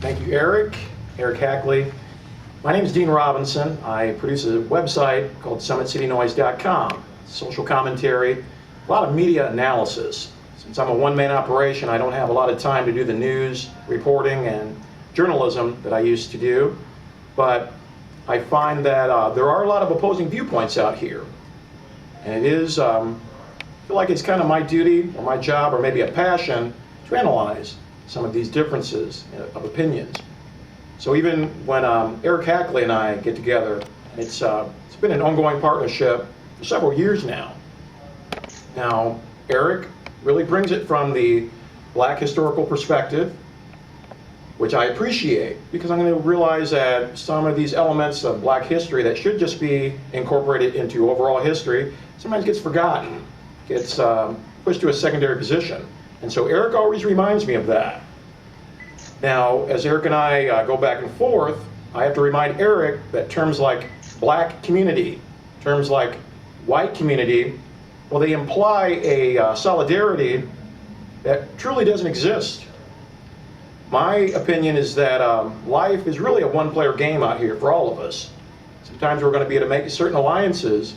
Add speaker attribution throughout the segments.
Speaker 1: Thank you, Eric Hackley. My name is Dean Robinson. I produce a website called SummitCityNoise.com. Social commentary, a lot of media analysis. Since I'm a one-man operation, I don't have a lot of time to do the news, reporting, and journalism that I used to do. But I find that there are a lot of opposing viewpoints out here. And it is, I feel like it's kind of my duty or my job or maybe a passion to analyze some of these differences of opinions. So even when Eric Hackley and I get together, it's been an ongoing partnership for several years now. Now, Eric really brings it from the black historical perspective, which I appreciate, because I'm going to realize that some of these elements of black history that should just be incorporated into overall history sometimes gets forgotten, gets pushed to a secondary position. And so Eric always reminds me of that. Now, as Eric and I go back and forth, I have to remind Eric that terms like black community, terms like white community, well, they imply a solidarity that truly doesn't exist. My opinion is that life is really a one-player game out here for all of us. Sometimes we're going to be able to make certain alliances.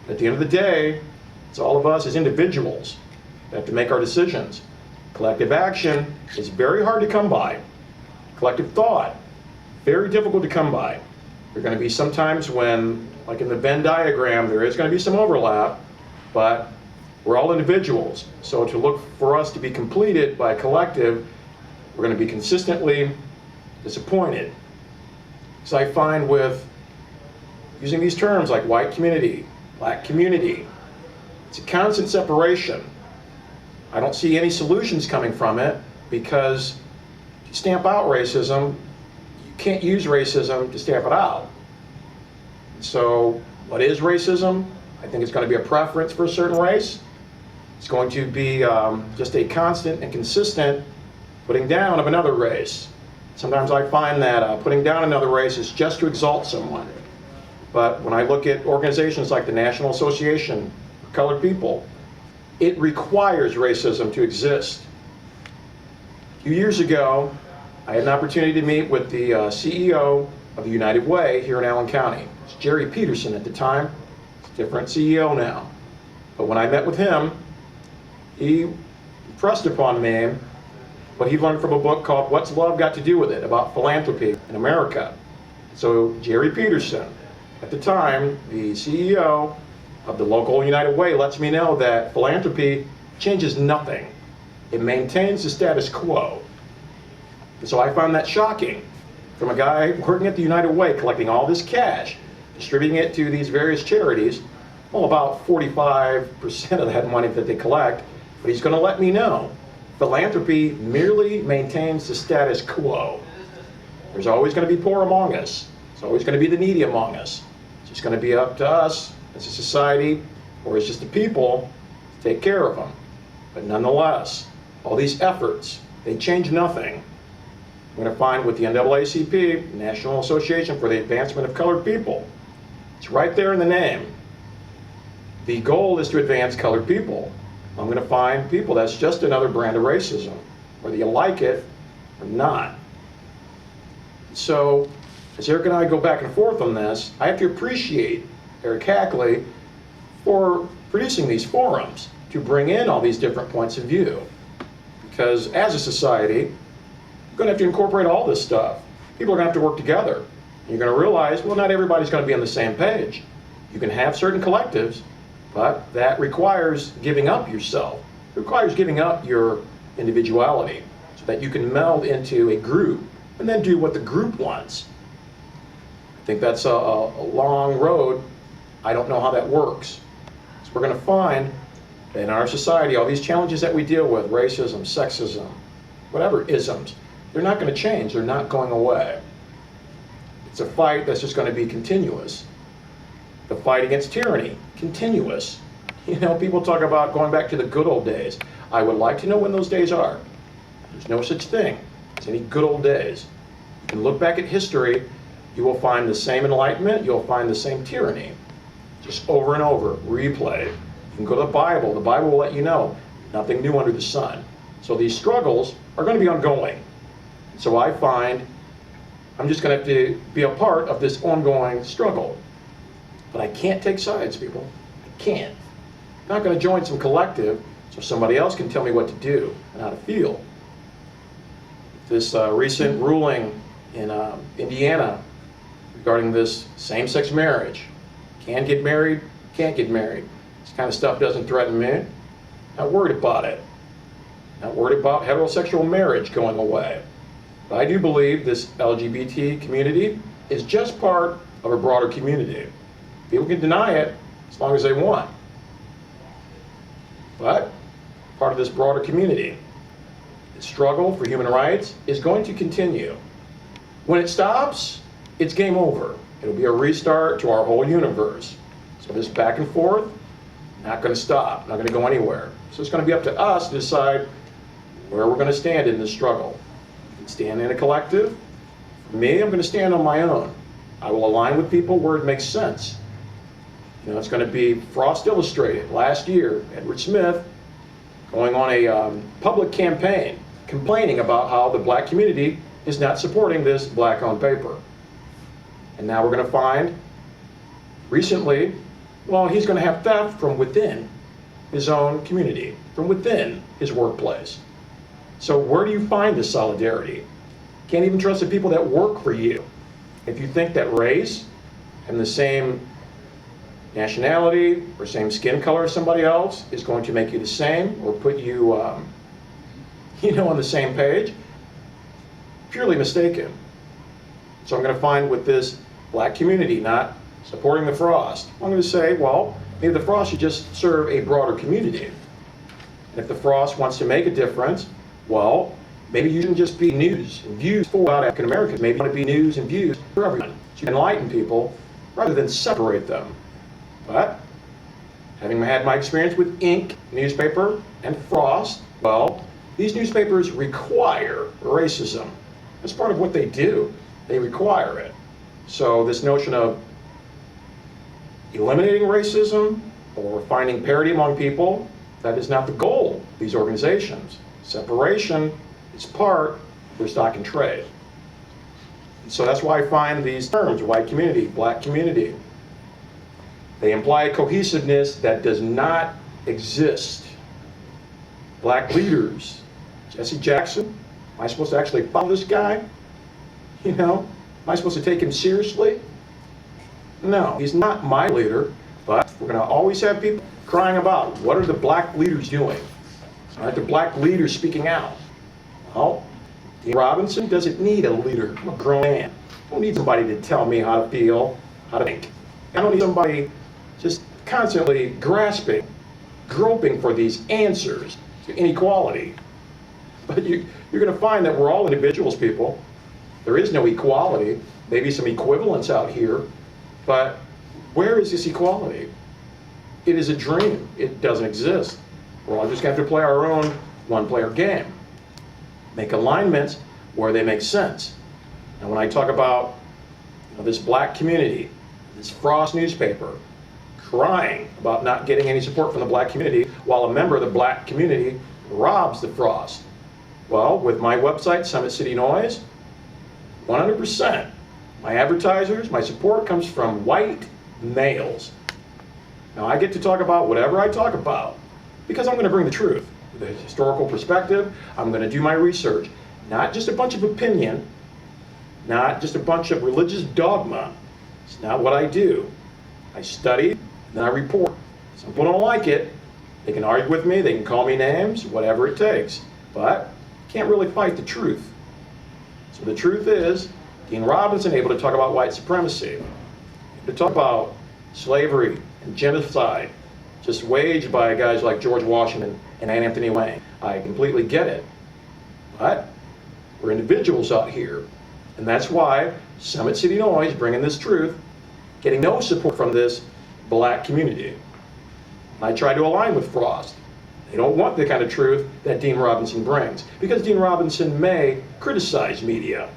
Speaker 1: At the end of the day, it's all of us as individuals that have to make our decisions. Collective action is very hard to come by. Collective thought, very difficult to come by. There are going to be some times when, like in the Venn diagram, there is going to be some overlap, but we're all individuals. So to look for us to be completed by a collective, we're going to be consistently disappointed. So I find with using these terms like white community, black community, it's a constant separation. I don't see any solutions coming from it because to stamp out racism, you can't use racism to stamp it out. So what is racism? I think it's going to be a preference for a certain race. It's going to be just a constant and consistent putting down of another race. Sometimes I find that putting down another race is just to exalt someone. But when I look at organizations like the National Association for Colored People, it requires racism to exist. A few years ago, I had an opportunity to meet with the CEO of the United Way here in Allen County. It's Jerry Peterson at the time. It's a different CEO now. But when I met with him, he impressed upon me what he learned from a book called What's Love Got to Do with It? About philanthropy in America. So Jerry Peterson, at the time, the CEO of the local United Way, lets me know that philanthropy changes nothing. It maintains the status quo. And so I found that shocking from a guy working at the United Way, collecting all this cash, distributing it to these various charities, well, about 45% of that money that they collect, but he's going to let me know philanthropy merely maintains the status quo. There's always going to be poor among us. There's always going to be the needy among us. It's just going to be up to us as a society or as just a people to take care of them. But nonetheless, all these efforts, they change nothing. I'm going to find with the NAACP, National Association for the Advancement of Colored People, it's right there in the name. The goal is to advance colored people. I'm going to find people that's just another brand of racism, whether you like it or not. So, as Eric and I go back and forth on this, I have to appreciate Eric Hackley for producing these forums to bring in all these different points of view. Because as a society, you're going to have to incorporate all this stuff. People are going to have to work together. You're going to realize, well, not everybody's going to be on the same page. You can have certain collectives, but that requires giving up yourself. It requires giving up your individuality so that you can meld into a group and then do what the group wants. I think that's a long road. I don't know how that works. So we're going to find that in our society, all these challenges that we deal with, racism, sexism, whatever isms, they're not going to change. They're not going away. It's a fight that's just going to be continuous. The fight against tyranny, continuous. You know, people talk about going back to the good old days. I would like to know when those days are. There's no such thing as any good old days. You can look back at history, you will find the same enlightenment, you'll find the same tyranny. Just over and over, replayed. You can go to the Bible will let you know, nothing new under the sun. So these struggles are going to be ongoing. So I find I'm just going to have to be a part of this ongoing struggle. But I can't take sides, people. I can't. I'm not going to join some collective so somebody else can tell me what to do and how to feel. This recent ruling in Indiana regarding this same-sex marriage. Can get married, can't get married. This kind of stuff doesn't threaten me. Not worried about it. Not worried about heterosexual marriage going away. But I do believe this LGBT community is just part of a broader community. People can deny it as long as they want. But part of this broader community. The struggle for human rights is going to continue. When it stops, it's game over. It'll be a restart to our whole universe. So this back and forth, not going to stop, not going to go anywhere. So it's going to be up to us to decide where we're going to stand in this struggle. We can stand in a collective. For me, I'm going to stand on my own. I will align with people where it makes sense. You know, it's going to be Frost Illustrated. Last year, Edward Smith going on a public campaign complaining about how the black community is not supporting this black-owned paper. And now we're going to find, recently, well, he's going to have theft from within his own community, from within his workplace. So where do you find this solidarity? Can't even trust the people that work for you. If you think that race and the same nationality or same skin color as somebody else is going to make you the same or put you, on the same page, purely mistaken. So I'm going to find with this black community not supporting the Frost, I'm going to say, well, maybe the Frost should just serve a broader community. And if the Frost wants to make a difference, well, maybe you shouldn't just be news and views for African Americans. Maybe you want to be news and views for everyone. So you can enlighten people rather than separate them. But having had my experience with Ink newspaper and Frost, well, these newspapers require racism. That's part of what they do. They require it. So this notion of eliminating racism or finding parity among people, that is not the goal of these organizations. Separation is part of their stock and trade. And so that's why I find these terms, white community, black community, they imply a cohesiveness that does not exist. Black leaders, Jesse Jackson, am I supposed to actually follow this guy? Am I supposed to take him seriously? No, he's not my leader, but we're going to always have people crying about what are the black leaders doing? Aren't the black leaders speaking out? Well, Dean Robinson doesn't need a leader. I'm a grown man. I don't need somebody to tell me how to feel, how to think. I don't need somebody just constantly grasping, groping for these answers to inequality. But you're going to find that we're all individuals, people. There is no equality. Maybe some equivalence out here, but where is this equality? It is a dream. It doesn't exist. We're all just going to have to play our own one-player game. Make alignments where they make sense. And when I talk about this black community, this Frost newspaper, crying about not getting any support from the black community while a member of the black community robs the Frost. Well, with my website, Summit City Noise, 100%. My advertisers, my support comes from white males. Now I get to talk about whatever I talk about because I'm going to bring the truth, the historical perspective. I'm going to do my research, not just a bunch of opinion, not just a bunch of religious dogma. It's not what I do. I study, then I report. Some people don't like it. They can argue with me, they can call me names, whatever it takes. But can't really fight the truth. So the truth is, Dean Robinson able to talk about white supremacy, to talk about slavery and genocide, just waged by guys like George Washington and Anthony Wayne. I completely get it. But we're individuals out here. And that's why Summit City Noise bringing this truth, getting no support from this black community. I try to align with Frost. They don't want the kind of truth that Dean Robinson brings, because Dean Robinson may criticize media,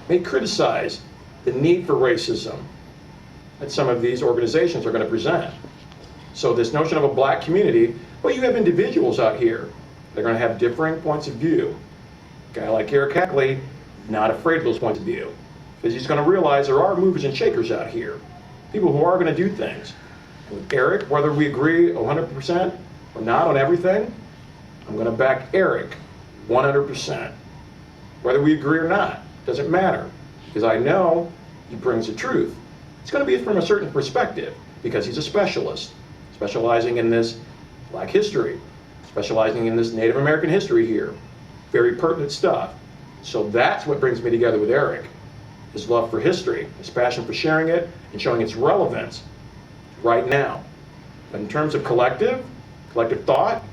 Speaker 1: may criticize the need for racism that some of these organizations are going to present. So this notion of a black community, well, you have individuals out here. They're going to have differing points of view. A guy like Hackley not afraid of those points of view, because he's going to realize there are movers and shakers out here, people who are going to do things. And with Eric, whether we agree 100% or not on everything, I'm going to back Eric 100%. Whether we agree or not, doesn't matter, because I know he brings the truth. It's going to be from a certain perspective, because he's a specialist, specializing in this Black history, specializing in this Native American history here. Very pertinent stuff. So that's what brings me together with Eric, his love for history, his passion for sharing it and showing its relevance right now. But in terms of collective thought,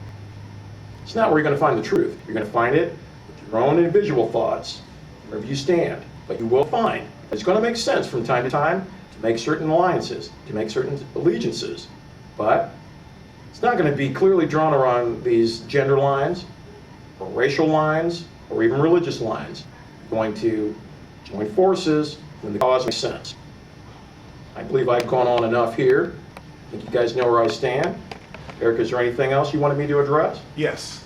Speaker 1: it's not where you're going to find the truth. You're going to find it with your own individual thoughts, wherever you stand. But you will find it's going to make sense from time to time to make certain alliances, to make certain allegiances. But it's not going to be clearly drawn around these gender lines, or racial lines, or even religious lines. You're going to join forces when the cause makes sense. I believe I've gone on enough here. I think you guys know where I stand. Eric, is there anything else you wanted me to address?
Speaker 2: Yes.